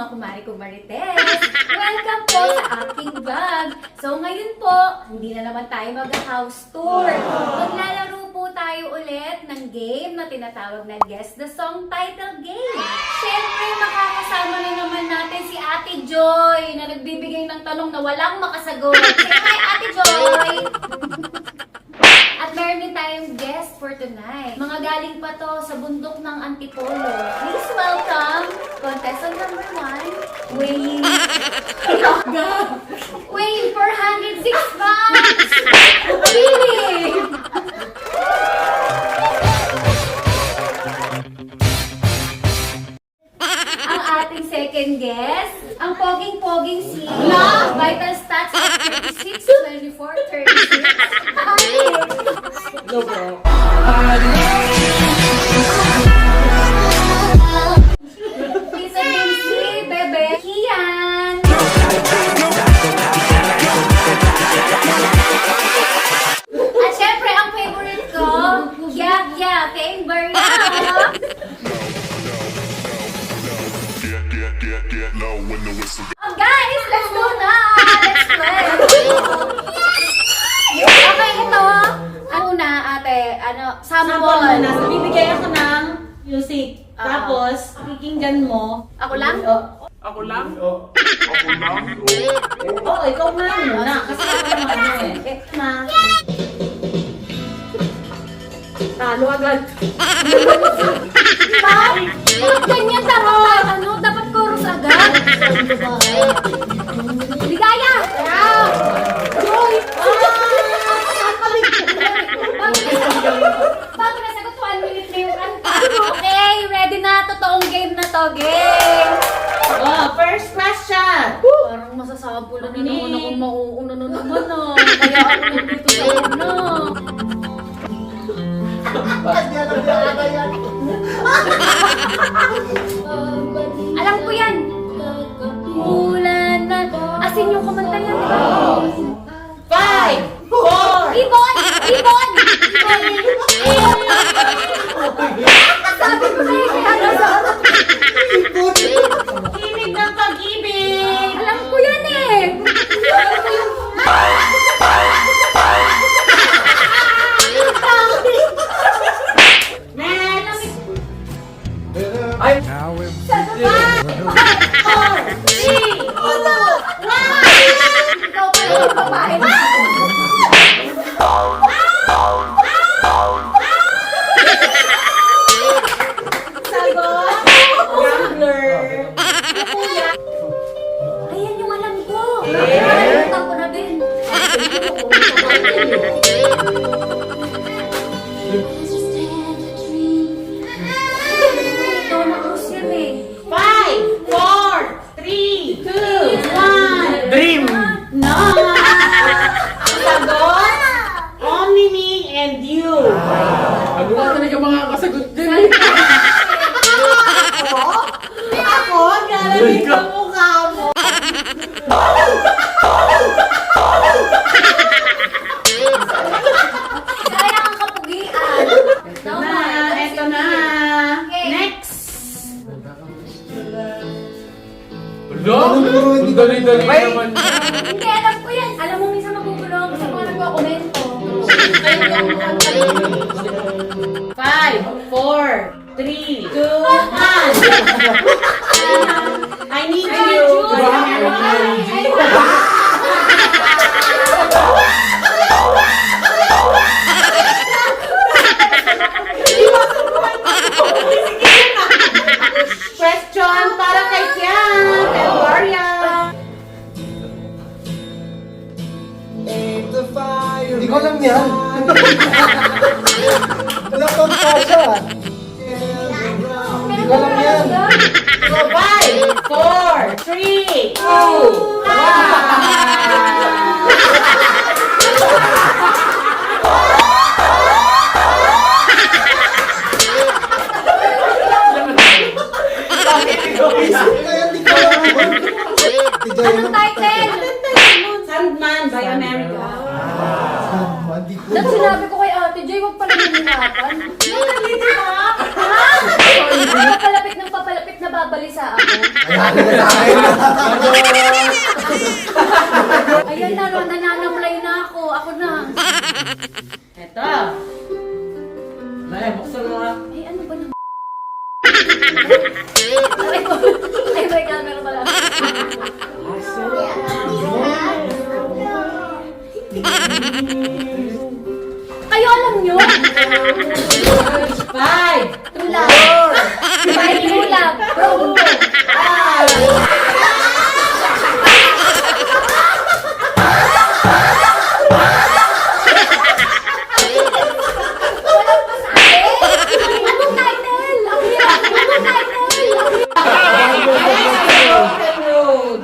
mga kumari-kumarites! Welcome po sa aking vlog! So ngayon po, hindi na naman tayo mag-house tour. Maglalaro po tayo ulit ng game na tinatawag na Guess the Song Title Game. Siyempre, makakasama na naman natin si Ate Joy na nagbibigay ng tanong na walang makasagot. Say hi, Ate Joy! At meron din tayong guest for tonight. Mga galing pa to sa bundok ng Antipolo. Please welcome contestant number 1, weighing 406 pounds! Really? Ang ating second guest, ang poging-poging si Vital Stats of 36, 24, 36. Hello, bro. Isa din si Bebe Kian. At syempre, ang favorite ko, Gyagya, Kaing Barya. Oh guys, let's go na! Let's play! Okay, ito. Ang una, ate, Sample sample. na. So, bibigay ako ng music. Tapos, pakikinggan mo. Ako lang? Ako lang? Oo, ikaw nga muna. Kasi ako naman eh. Na. Talo agad. Bakit ganyan dapat? Dapat chorus agad? Ligaya! Joy! Bago nasagot, 1 minute na yung kanta. Okay, ready na. Totoong game na to. Game! Oh, first question. Parang masasampulan na naman akong mauuna na naman Kaya ako nandito sa una. Alam ko yan. Ulan na. Asin yung kumanta yan. 5, 4, Ibon! Ibon! Sabi ko na yun. Himig ng pag-ibig. Alam ko yan eh. Next. Ay! Ikaw pa yung babae. Sagot. Gambler. Ayan yung alam ko. Nakalimutan ko na din. Ito na cruise yan eh. 5, 4, 3, 2, 1. Dream! No! Sagot? Only me and you. Ano nga talaga mga kasagot din? Ako, galamig ang mukha mo. Kaya ang kapugian. Eto na. Okay. Next. Wala? Ang dali-dali naman. Hindi, alam ko yan. Alam mo, minsan magugulo ako sa mga nagkakomento. 5, 4, 3, 2, 1. I need you. Question para kay Kian. Elvaria. Hindi ko alam yan. Wala pang kasha. Hindi ko alam yan. So, 5, 4, 3, 2, Kaya hindi ko alam. Anong title? 1. Sandman by America. Hindi ko. Dahil sinabi ko kay Ate Joy, huwag pala nangyayatan. Yung naliti ha? Papalapit ng papalapit na babalisa ako. Lagi ka sa akin. Ayan na, nananamlay na ako. Ako na. Ito. May, buksan mo nga. Ay, ano ba naman? Ay, may camera pala. Kayo alam nyo? 5, True love. Five true love. Bro. Walang pasabi. Anong title? Ang hirap. Anong title? Ang hirap. Broken Road.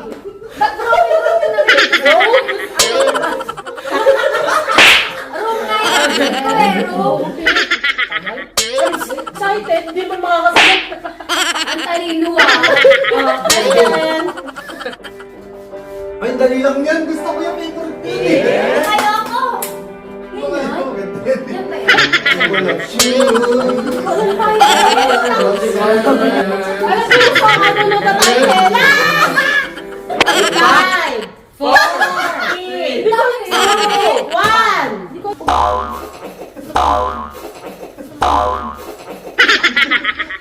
Ba't broken road na rin? Road? Room na yun. Ito eh, room. Excited, hindi mo makakasagot. Ang talino ah. Ayan. Ay, dali lang yan. Gusto ko yung favorite thing eh. Ayoko. Mga Yan ito, yan. ganda yan. Yan ba yan? Wala. Shoot. Walang tayo. Alam mo yung song ano na ba title? 5, 4, 3, 2, 1.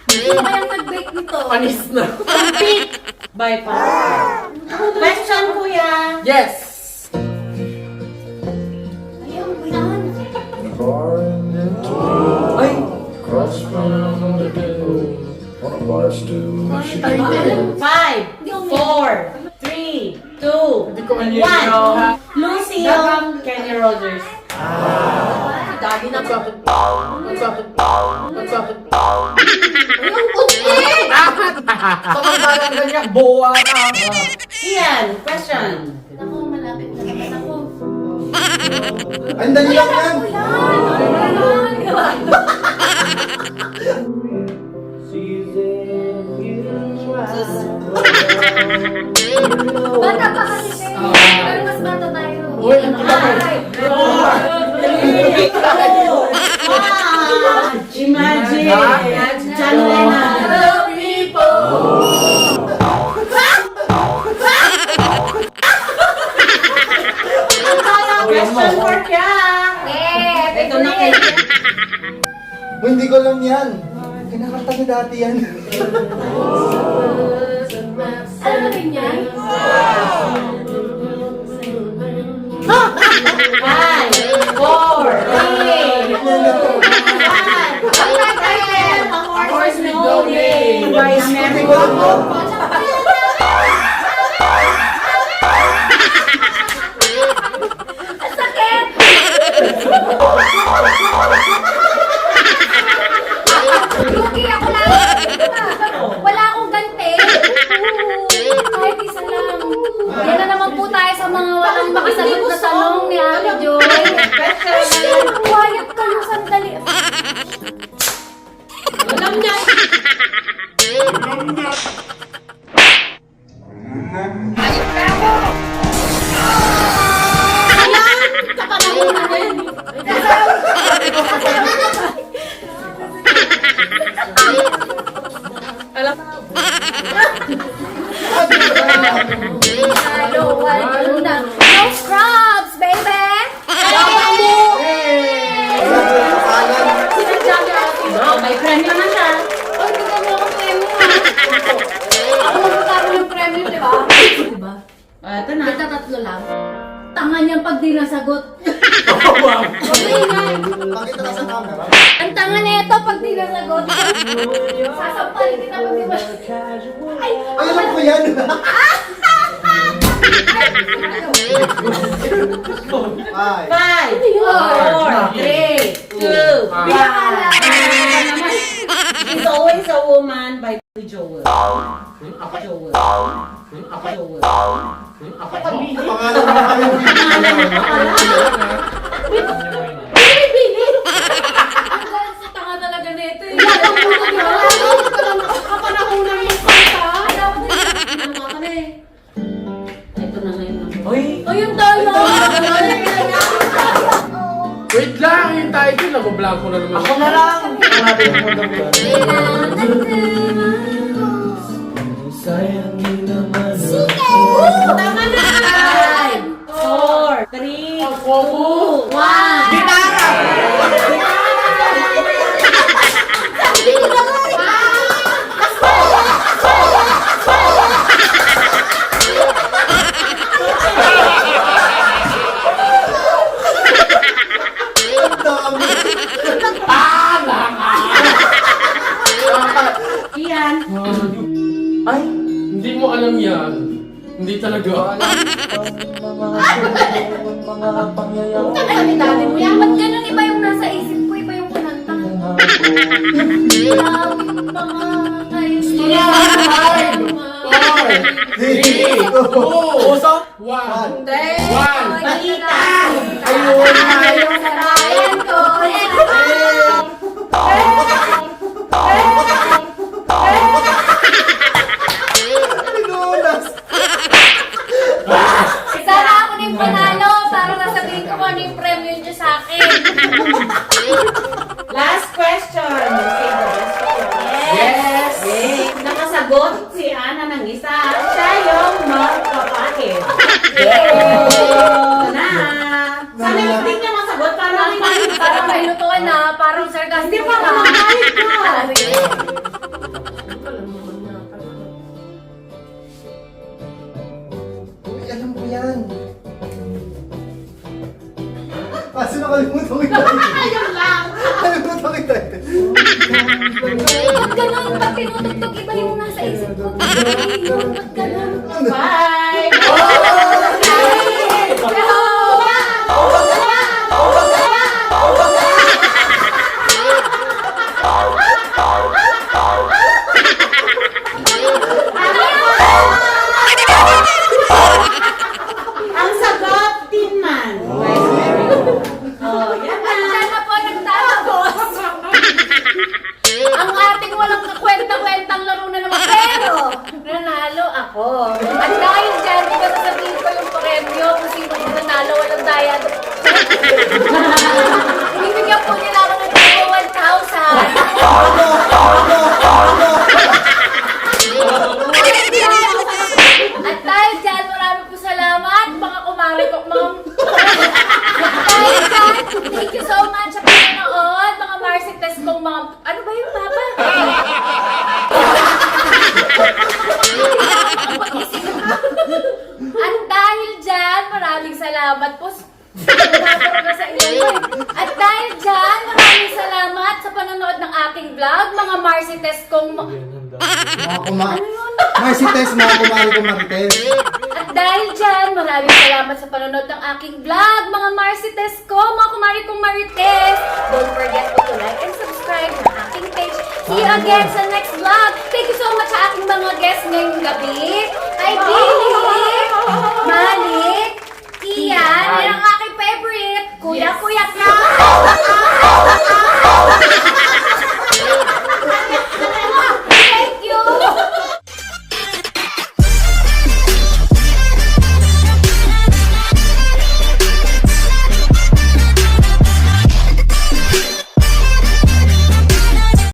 Sino kayang nag-bake nito? Panis na. Compete by far. Question, kuya. Yes! Ayaw mo yan. Ay! Alam. 5, 4, 3, 2, Hindi ko maniligaw ha. 1. Lucille Kenny Rogers. Dagi na bakit? Bakit? Bakit? Ang puti! Pagkabalan ganyan, boa na. Ian, question. Ako, malapit na naman ako. Ay, dali lang yan. Bata pa kasi siya eh. Pero mas bata tayo. Uy, ang Ay! 3, 2, 1. Imagine. John Lennon. Hello, people! Question for Kya. Eh, Ito na favorite. Uy, hindi ko alam yan. Kinakanta ko dati yan. Alam mo rin yan? 5, 4, 3, 2, 1. Ang title, A Horse with No Name by Mary Waco. Ang sakit! Lugi ako lang. Wala akong ganti. Kahit isa lang. Yan na naman po tayo sa mga walang makasagot na tanong ni Ate Joy. Question. Quiet kayo sandali. Alam niya. Ayan! Kapanahunan na yun. Alam Halo, halo na. No scrubs, baby! may premyo na siya. Ay, bigyan mo akong premyo ha. Ako magkakaroon ng premyo, di ba? Diba? Ito na. Ito tatlo lang. Tanga niyan pag di nasagot. Pakita ka sa camera. Ang tanga na ito pag di nasagot. Sasampalin kita pag di ba? Ay, Ay, alam ko yan. 5, 4, 5, 3, 2, Pinakala. She's always a woman by Joel. Joel. Joel. pangalan na kayo. Ang galing sa tanga talaga na ito. Yabang mo na yun. Kapanahunan yung kanta. Ayaw mo din. Ano ka na eh. Ito na ngayon. Uy! Ayun tayo. Wait lang! Yung title, nabablanko na naman. Ako na lang. Hanapin mo daw yan. Kailangan natin. Sayang Focus! 1. Gitara! Ang dami. Ian. Ay, hindi mo alam yan. Hindi talaga. Mga pangyayari. Dali mo yan. Ba't ganun iba yung nasa isip ko, iba yung kunanta? Usap! One! Hindi. One! Balita. Ayun na yun! Sarayan ko. Pinunas. Sana ako na yung panalo para nasabihin ko kung ano yung premyo niyo sa akin. Last question. Save the best for last. Yes! Nakasagot si Ana ng isa. Siya yung magpapakit. Ito na. Sana yung hindi niya masagot para may Parang may lutuan na, parang sarcastic. Hindi pa ako makalit ka. Uy, alam ko yan. Kaso nakalimutan ko ito. Ayun lang. Nakalimutan ko ito. Ba't ganun? Ba't tinutugtog iba yung nasa isip ko? Ba't ganun? Bye. Ang sagot, Tin Man. Oh, yan na. Diyan na po nagtatapos. Ang ating walang kakwenta-kwentang laro na naman. Pero, nanalo ako. At dahil dyan, di ba sasabihin ko yung premyo kung sino yung nanalo, walang dayad. Ibigyan po nila ako ng 1,000. At dahil dyan, marami po salamat, mga kumari ko, mga... Dahil dyan, thank you so much sa panonood, mga Marcites kong mga... Ano ba yung papa? At dahil dyan, maraming salamat po. Nagkakaroon na sa iyo. At dahil dyan, maraming salamat sa panonood ng aking vlog, mga Marcites kong... Mga kumari. Marcites, mga kumari ko Marites. At dahil dyan, maraming salamat sa panonood ng aking vlog, mga Marcites ko, mga kumari kong Marites. Don't forget to like and subscribe ng aking page. See you again sa next vlog. Thank you so much sa aking mga guests ngayong gabi. Kay Billy, Mali,